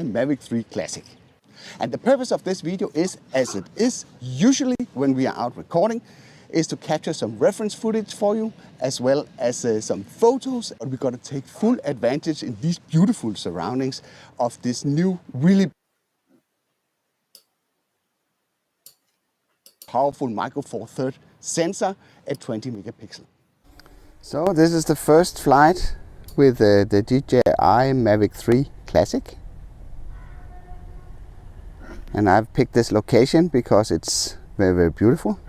Mavic 3 Classic. And the purpose of this video is, as it is usually when we are out recording, is to capture some reference footage for you, as well as some photos. And we're going to take full advantage in these beautiful surroundings of this new, really powerful Micro Four Third sensor at 20 megapixel. So this is the first flight with the DJI Mavic 3 Classic. And I've picked this location because it's very, very beautiful.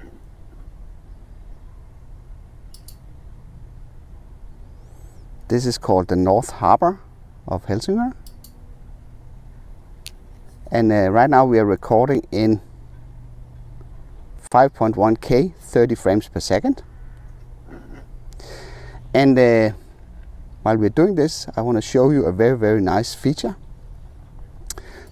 This is called the North Harbor of Helsingør. And right now we are recording in 5.1K, 30 frames per second. And while we're doing this, I want to show you a very, very nice feature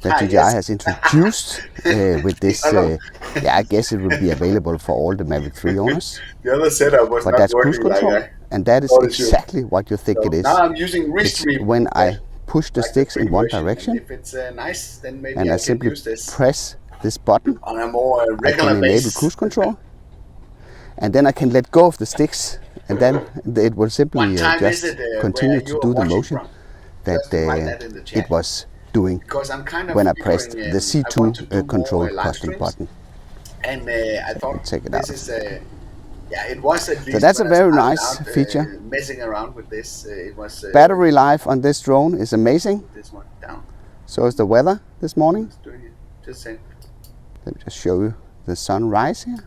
that DJI has introduced with this. I guess it will be available for all the Mavic 3 owners. The other setup was but not that's working cruise control, like and that is exactly what you think it is. Now I'm using Restream. When I push the sticks in one direction, if it's nice, then maybe and I simply use this press this button, on a more I regular can enable basis. cruise control, and then I can let go of the sticks, and then it will simply just continue to do the motion that it was doing when I pressed the C2 control custom button. And I thought Check it this out. is it was at least. So that's a when I very started nice out, feature. Messing around with this, it was Battery life on this drone is amazing. this one down. So is the weather this morning. Just doing it. Just saying. Let me just show you the sunrise here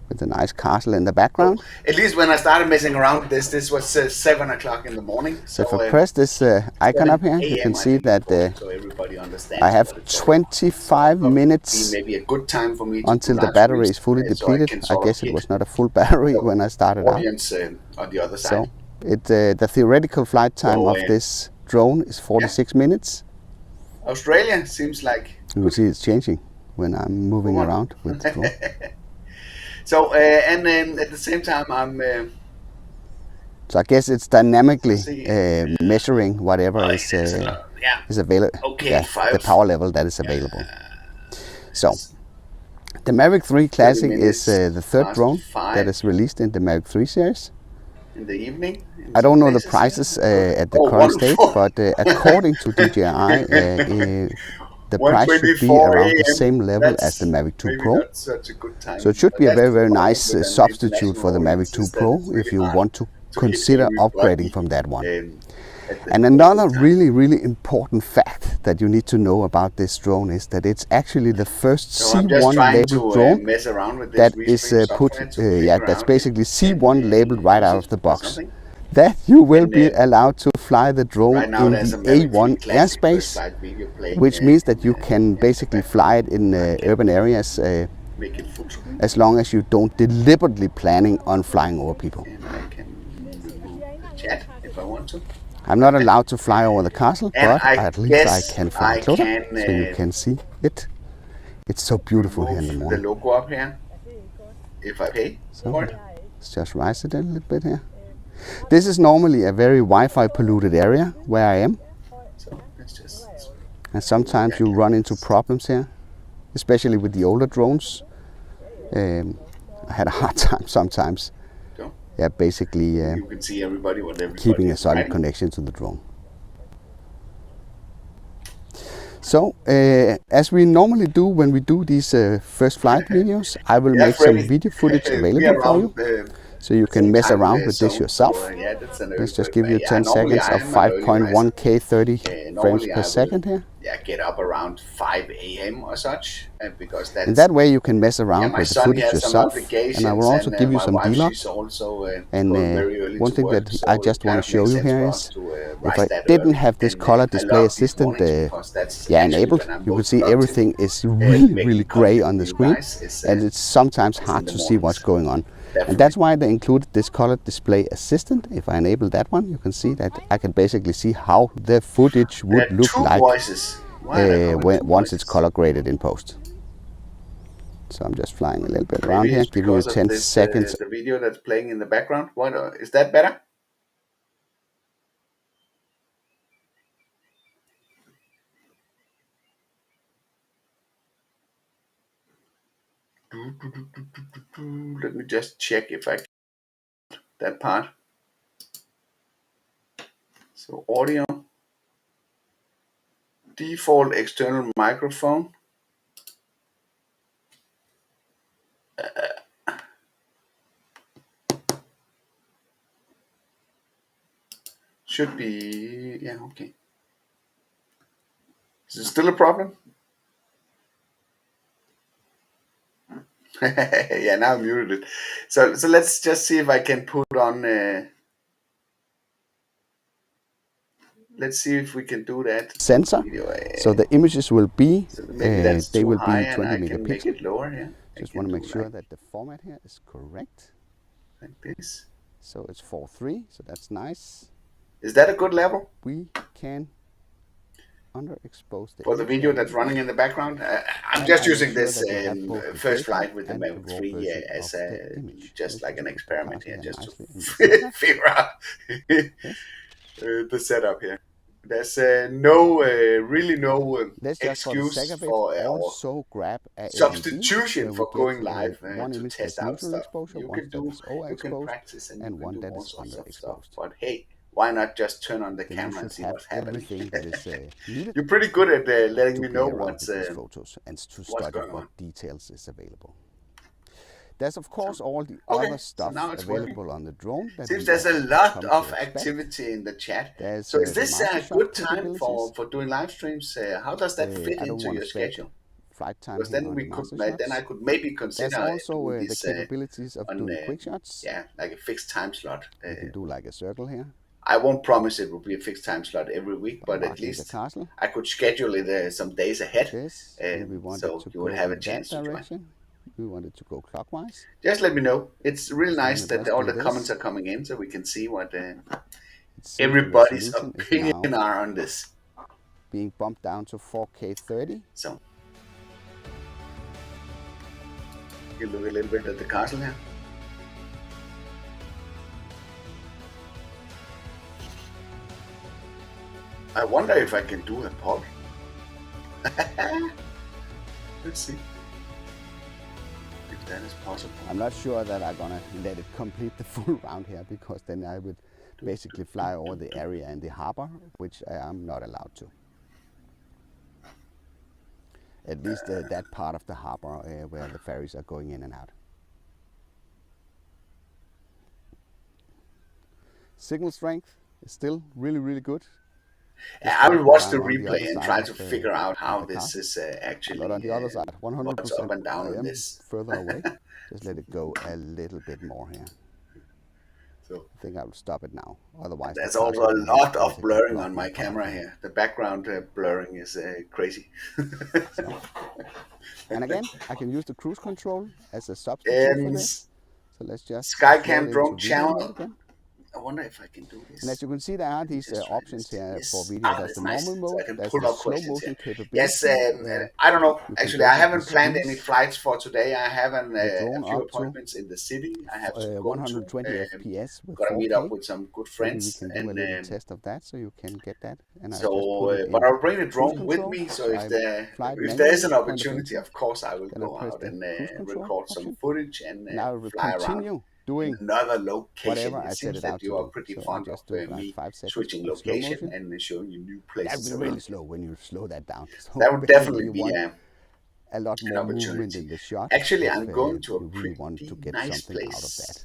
with the nice castle in the background. At least when I started messing around with this was 7 o'clock in the morning. So if I press this icon up here, you can see that so everybody understands I have what it's 25 minutes maybe a good time for me to until do the live battery streams, is fully so I depleted. can I sort of guess it get was not a full battery when I started out. audience on the other side. So the theoretical flight time of this drone is 46 minutes. Australia seems like. You will see it's changing when I'm moving around with the drone. So and then at the same time I'm. So I guess it's dynamically measuring whatever is available. Okay, the power level that is available. So the Mavic 3 Classic is the third drone that is released in the Mavic 3 series. In the evening. I don't know the prices at the current state, but according to DJI, the price should be around the same level as the Mavic 2 Pro. So it should be a very, very nice substitute for the Mavic 2 Pro if you want to consider upgrading from that one. And another really, really important fact that you need to know about this drone is that it's actually the first C1 labeled drone that is put, that's basically C1 labeled right out of the box. That you will be allowed to fly the drone in the A1 airspace, which means that you can basically fly it in urban areas as long as you don't deliberately planning on flying over people. Chat if I want to. I'm not allowed to fly over the castle, but at least I can fly I closer, can, so you can see it. It's so beautiful here in the the morning. logo up here. If I pay for it. Let's just rise it a little bit here. This is normally a very Wi-Fi polluted area where I am, So let's just. and sometimes you run into problems here, especially with the older drones. I had a hard time sometimes. So Basically you can see everybody what everybody keeping a is solid writing. connection to the drone. So, as we normally do when we do these first flight videos, I will make some video footage available for you, so you can mess around with this yourself. Let's just give you 10 seconds of 5.1K 30 frames per second here. Get up around 5 a.m. or such, because that's. And that way you can mess around my with the son footage has some yourself. obligations, And I will also give you my some wife, vlog. she's also, And going very early one to thing work, that so I it just kind want of to show makes you sense here for is, us to, if rise I that didn't early. have this And, color I display love these assistant mornings because that's enabled, actually when I'm you can most see productive. everything is really, Making really gray on the content for screen, you guys is, and it's sometimes in hard the to see what's mornings. going on. Definitely. And that's why they included this color display assistant. If I enable that one, you can see that I can basically see how the footage There would are look two like voices. Why are there coming two once it's voices? color graded in post. So I'm just flying a little bit around Maybe here, it's giving you because of 10 this, seconds. the video that's playing in the background. What is that better? Let me just check if I can that part. So audio, default external microphone. Should be, yeah, okay. Is it still a problem? Yeah, now I muted it. So let's just see if I can put on. Let's see if we can do that. Sensor. Video, So the images will be, so maybe that's they too will high, be and 20 I can make it megapixel. lower here. Just want to make sure that the format here is correct. Like this. So it's 4:3, so that's nice. Is that a good level? We can underexpose the for the video that's running in the background. I'm just using this first flight with the Mavic 3 as just like an experiment here, just to figure out the setup here. There's really no excuse for also grab substitution for going live to test out stuff. You can practice and you can do all sorts of stuff. But hey, why not just turn on the camera and see what's happening? You're pretty good at letting me know what's photos and to study going on. what details is available. There's of course all the other stuff available on the drone. Seems there's a lot of activity in the chat. So is this a good time for doing live streams? How does that fit into your schedule? Because then I could maybe consider also doing this the capabilities of doing quick shots. Yeah, like a fixed time slot. You can do like a circle here. I won't promise it will be a fixed time slot every week, but at least I could schedule it some days ahead, so you would have a chance to join. We wanted to go clockwise. Just let me know. It's really nice that all the comments are coming in, so we can see what everybody's opinion are on this. Being bumped down to 4K 30. So you look a little bit at the castle here. I wonder if I can do a pod. Let's see if that is possible. I'm not sure that I'm gonna let it complete the full round here, because then I would basically fly over the area and the harbor, which I am not allowed to. At least that part of the harbor where the ferries are going in and out. Signal strength is still really good. I will watch the replay and try to figure out how this is actually. But on the other side, 100% up and down on this. Further away. Just let it go a little bit more here. So I think I will stop it now. Otherwise, there's also a lot of blurring on my camera here. The background blurring is crazy. And again, I can use the cruise control as a substitute for this. So let's just Skycam drone channel. I wonder if I can do this. And as you can see, there are these options here for video. There's the normal mode, so there's the slow motion capability. Yes, I don't know. Actually, I haven't planned any flights for today. I have a few appointments in the city. I have to go 120 FPS with 4K. Gotta meet up with some good friends. Maybe we can do a little test of that, so you can get that. And but I'll bring the drone with me. So if there is an opportunity, of course, I will go out and record some footage and fly around. Doing another location. Whatever it seems that you are pretty fond of me switching location and showing you new places. That would be really slow when you slow that down. So that would definitely be a lot more movement in the shot. Actually, I'm going to a pretty nice place. Out of that.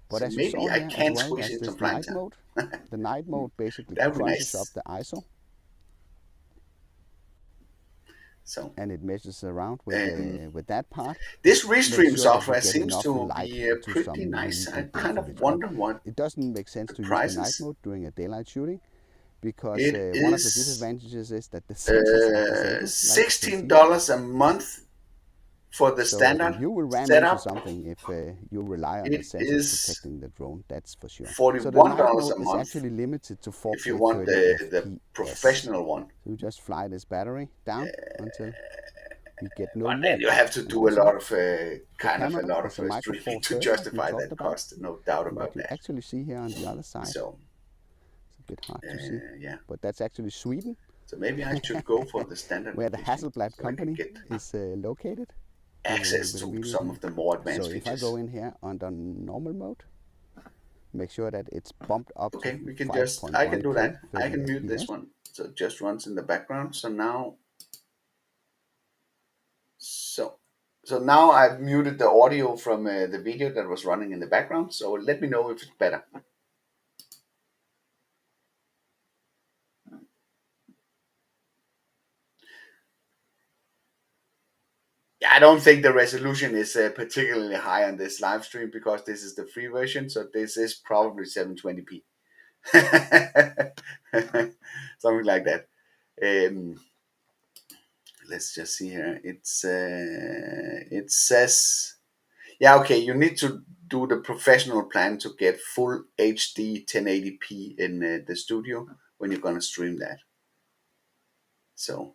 But so as maybe you saw I can squeeze in some night mode. The night mode basically crunches up the ISO. So, and it meshes around with that part. This Restream software seems to be pretty nice. I kind of wonder what it doesn't make sense to use the night mode during a daylight shooting, because one of the disadvantages is that the $16 a month for the standard you will ram into something if you rely on the sensors protecting the drone. That's for sure. $41 a month. Is actually limited to 4K if you want the professional one. So you just fly this battery down until you get no. And then you have to do a lot of streaming to justify that cost. No doubt about that. You actually see here on the other side. So it's a bit hard to see. Yeah. But that's actually Sweden. So maybe I should go for the standard. Where the Hasselblad company is located. access to some of the more advanced features. So if I go in here under normal mode, make sure that it's bumped up to 5.1K. I can do that. I can mute this one. So it just runs in the background. So now, so now I've muted the audio from the video that was running in the background. So let me know if it's better. Yeah, I don't think the resolution is particularly high on this live stream because this is the free version. So this is probably 720p. Something like that. Let's just see here. It says, yeah, okay, you need to do the professional plan to get full HD 1080p in the studio when you're going to stream that. So,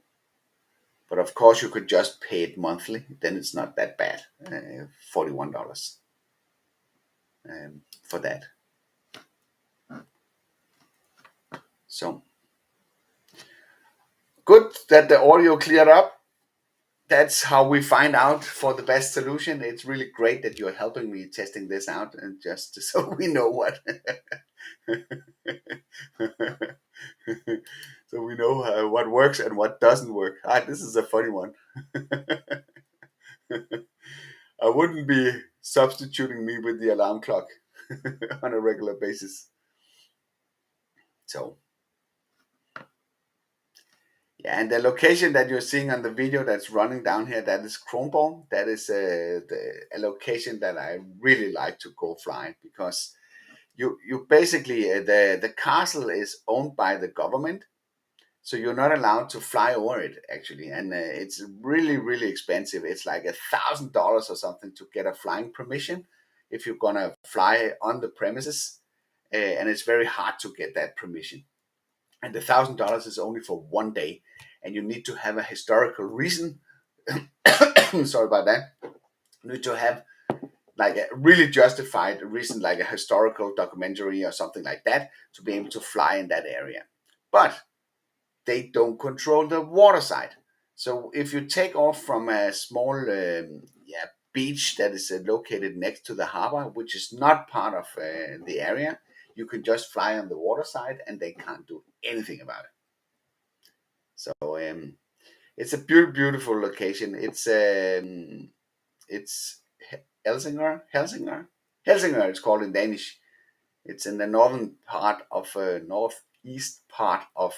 but of course you could just pay it monthly, then it's not that bad. $41 for that. So good that the audio cleared up. That's how we find out for the best solution. It's really great that you're helping me testing this out, and just so we know what so we know what works and what doesn't work. This is a funny one. I wouldn't be substituting me with the alarm clock on a regular basis. So yeah, and the location that you're seeing on the video that's running down here, that is Kronborg. That is a location that I really like to go fly, because you basically, the castle is owned by the government, so you're not allowed to fly over it actually, and it's really, really expensive. It's like $1,000 or something to get a flying permission if you're gonna fly on the premises, and it's very hard to get that permission. And the $1,000 is only for 1 day, and you need to have a historical reason. Sorry about that. You need to have like a really justified reason, like a historical documentary or something like that, to be able to fly in that area. But they don't control the water side. So if you take off from a small beach that is located next to the harbor, which is not part of the area, you can just fly on the water side, and they can't do anything about it. So it's a beautiful location. It's Helsingør. It's called in Danish. It's in the northern part of northeast part of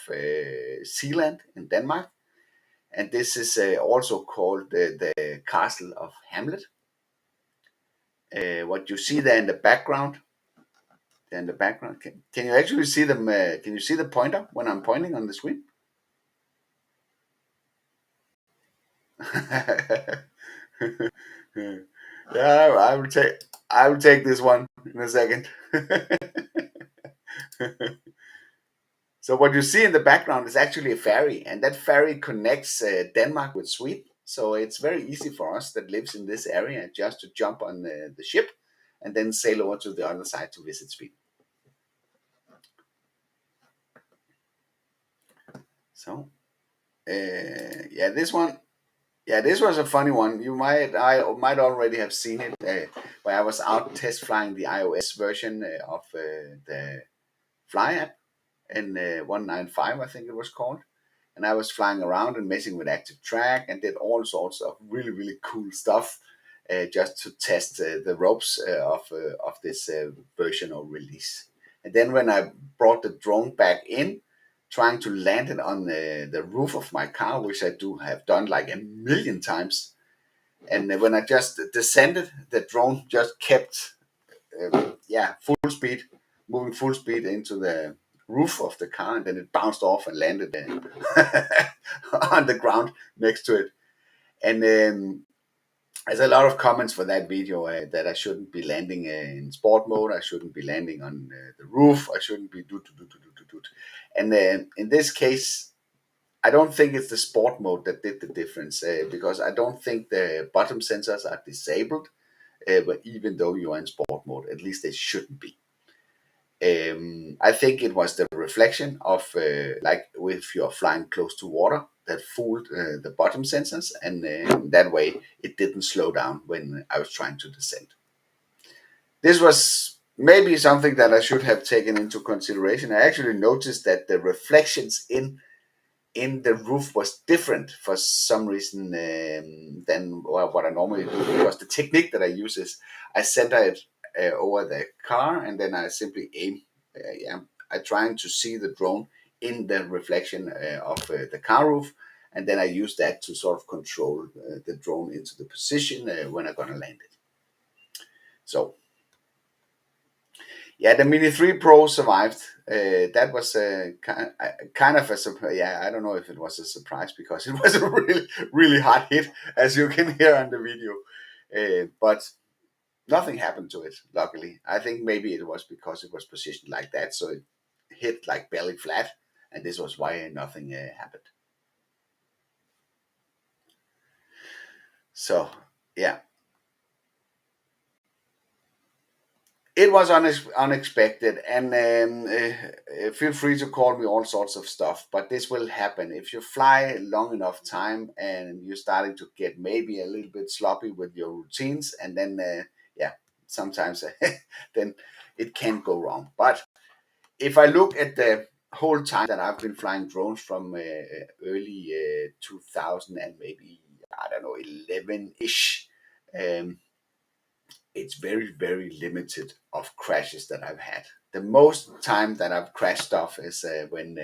Zealand in Denmark, and this is also called the Castle of Hamlet. What you see there in the background. Can you actually see them? Can you see the pointer when I'm pointing on the screen? Yeah, I will take this one in a second. So what you see in the background is actually a ferry, and that ferry connects Denmark with Sweden. So it's very easy for us that lives in this area just to jump on the ship and then sail over to the other side to visit Sweden. So yeah, this one. Yeah, this was a funny one. I might already have seen it, where I was out test flying the iOS version of the Fly app in 195, I think it was called. And I was flying around and messing with active track and did all sorts of really, really cool stuff just to test the ropes of this version or release. And then when I brought the drone back in, trying to land it on the roof of my car, which I do have done like a million times. And when I just descended, the drone just kept, full speed, moving full speed into the roof of the car, and then it bounced off and landed on the ground next to it. And there's a lot of comments for that video that I shouldn't be landing in sport mode. I shouldn't be landing on the roof. I shouldn't be do. And in this case, I don't think it's the sport mode that did the difference, because I don't think the bottom sensors are disabled, but even though you are in sport mode, at least they shouldn't be. I think it was the reflection of like if you're flying close to water, that fooled the bottom sensors, and that way it didn't slow down when I was trying to descend. This was maybe something that I should have taken into consideration. I actually noticed that the reflections in the roof was different for some reason than what I normally do, because the technique that I use is I center it over the car, and then I simply aim. I'm trying to see the drone in the reflection of the car roof, and then I use that to sort of control the drone into the position when I'm gonna land it. So yeah, the Mini 3 Pro survived. That was kind of a surprise. Yeah, I don't know if it was a surprise, because it was a really, really hard hit, as you can hear on the video. But nothing happened to it, luckily. I think maybe it was because it was positioned like that, so it hit like belly flat, and this was why nothing happened. So, yeah. It was unexpected, and feel free to call me all sorts of stuff, but this will happen if you fly long enough time and you're starting to get maybe a little bit sloppy with your routines, and then yeah, sometimes then it can go wrong. But if I look at the whole time that I've been flying drones from early 2000 and maybe, I don't know, 11-ish, it's very, very limited of crashes that I've had. The most time that I've crashed stuff is when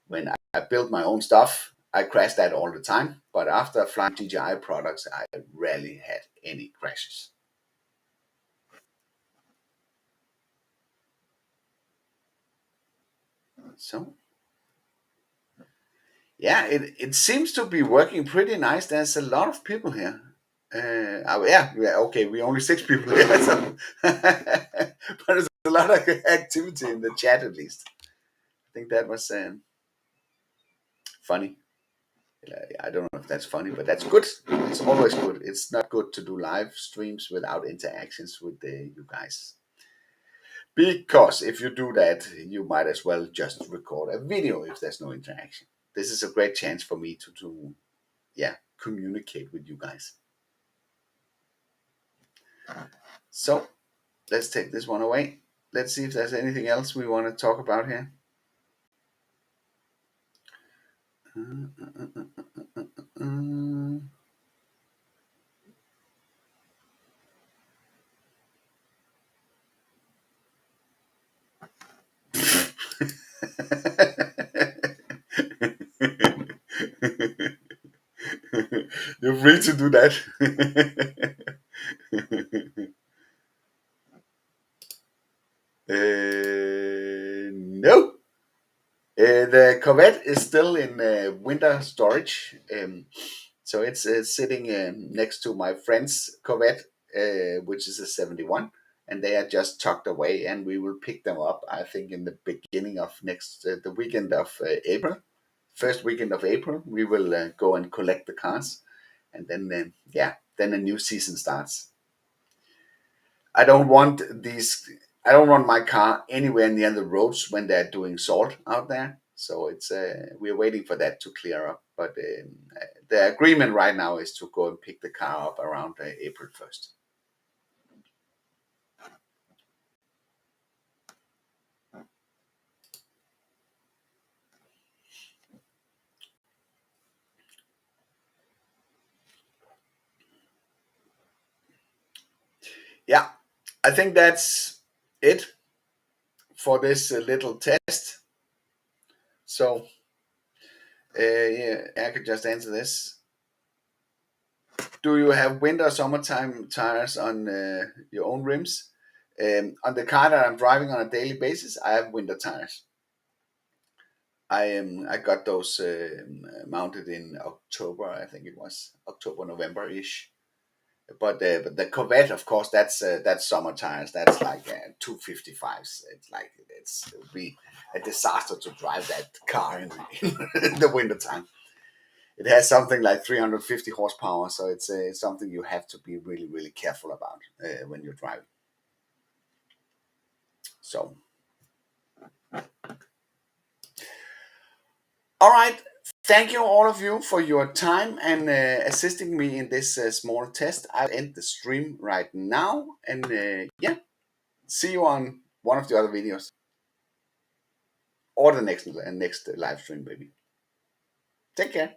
I built my own stuff. I crash that all the time, but after flying DJI products, I rarely had any crashes. So yeah, it seems to be working pretty nice. There's a lot of people here. Yeah, okay, we're only 6 people here, so but there's a lot of activity in the chat, at least. I think that was funny. I don't know if that's funny, but that's good. It's always good. It's not good to do live streams without interactions with you guys. Because if you do that, you might as well just record a video if there's no interaction. This is a great chance for me to communicate with you guys. So let's take this one away. Let's see if there's anything else we want to talk about here. You're free to do that. No. The Corvette is still in winter storage. So it's sitting next to my friend's Corvette, which is a 71. And they are just tucked away, and we will pick them up, I think, in the beginning of the weekend of April. First weekend of April, we will go and collect the cars. And then, then a new season starts. I don't want my car anywhere near the roads when they're doing salt out there. So it's we're waiting for that to clear up. But the agreement right now is to go and pick the car up around April 1st. Yeah, I think that's it for this little test. So I could just answer this. Do you have winter or summertime tires on your own rims? On the car that I'm driving on a daily basis, I have winter tires. I got those mounted in October, I think it was October, November-ish. But the Corvette, of course, that's summer tires. That's like 255s. It would be a disaster to drive that car in the wintertime. It has something like 350 horsepower, so it's something you have to be really, really careful about when you're driving. So, all right. Thank you all of you for your time and assisting me in this small test. I'll end the stream right now, and yeah, see you on one of the other videos or the next live stream, baby. Take care.